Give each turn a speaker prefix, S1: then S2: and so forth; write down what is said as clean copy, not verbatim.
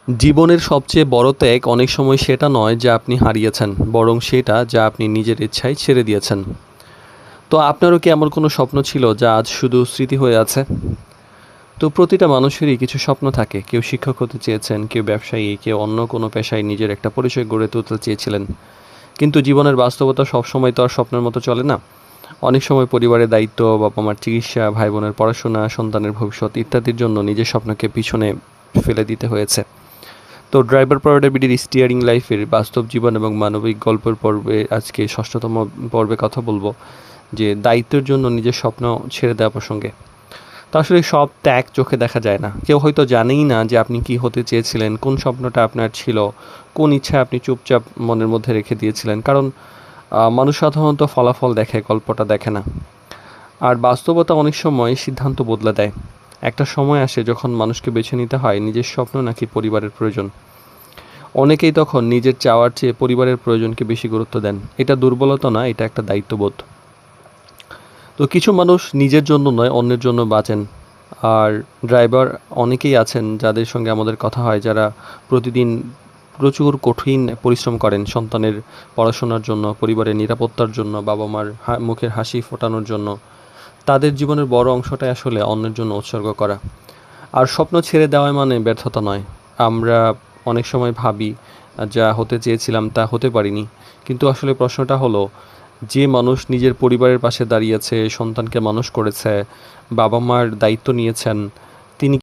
S1: জীবনের সবচেয়ে বড় ত্যাগ অনেক সময় সেটা নয় যা আপনি হারিয়েছেন, বরং সেটা যা আপনি নিজের ইচ্ছায় ছেড়ে দিয়েছেন। তো আপনারও কি এমন কোনো স্বপ্ন ছিল যা আজ শুধু স্মৃতি হয়ে আছে? তো প্রতিটা মানুষেরই কিছু স্বপ্ন থাকে। কেউ শিক্ষক হতে চেয়েছেন, কেউ ব্যবসায়ী, কেউ অন্য কোনো পেশায় নিজের একটা পরিচয় গড়ে তুলতে চেয়েছিলেন। কিন্তু জীবনের বাস্তবতা সবসময় তো আর স্বপ্নের মতো চলে না। অনেক সময় পরিবারের দায়িত্ব, বাবা মার চিকিৎসা, ভাই বোনের পড়াশোনা, সন্তানের ভবিষ্যৎ ইত্যাদির জন্য নিজের স্বপ্নকে পিছনে ফেলে দিতে হয়েছে। তো ড্রাইভার পাউডার বিডির স্টিয়ারিং লাইফের বাস্তব জীবন এবং মানবিক গল্পের পর্বে আজকে ষষ্ঠতম পর্বে কথা বলবো যে দায়িত্বের জন্য নিজের স্বপ্ন ছেড়ে দেওয়া প্রসঙ্গে। তো আসলে সব ত্যাগ চোখে দেখা যায় না। কেউ হয়তো জানেই না যে আপনি কি হতে চেয়েছিলেন, কোন স্বপ্নটা আপনার ছিল, কোন ইচ্ছা আপনি চুপচাপ মনের মধ্যে রেখে দিয়েছিলেন। কারণ মানুষ সাধারণত ফলাফল দেখে, গল্পটা দেখে না। আর বাস্তবতা অনেক সময় সিদ্ধান্ত বদলে দেয়। একটা সময় আসে যখন মানুষকে বেছে নিতে হয় নিজের স্বপ্ন নাকি পরিবারের প্রয়োজন। অনেকেই তখন নিজের চাওয়ার চেয়ে পরিবারের প্রয়োজনকে বেশি গুরুত্ব দেন। এটা দুর্বলতা না, এটা একটা দায়িত্ববোধ। তো কিছু মানুষ নিজের জন্য নয়, অন্যের জন্য বাঁচেন। আর ড্রাইভার অনেকেই আছেন যাদের সঙ্গে আমাদের কথা হয়, যারা প্রতিদিন প্রচুর কঠিন পরিশ্রম করেন সন্তানের পড়াশোনার জন্য, পরিবারের নিরাপত্তার জন্য, বাবা মার মুখের হাসি ফোটানোর জন্য। তাদের জীবনের বড় অংশটাই আসলে অন্যের জন্য উৎসর্গ করা। আর স্বপ্ন ছেড়ে দেওয়া মানে ব্যর্থতা নয়। আমরা অনেক সময় ভাবি যা হতে চেয়েছিলাম তা হতে পারিনি। কিন্তু আসলে প্রশ্নটা হলো, যে মানুষ নিজের পরিবারের পাশে দাঁড়িয়েছে, সন্তানকে মানুষ করেছে, বাবা মার দায়িত্ব নিয়েছেন,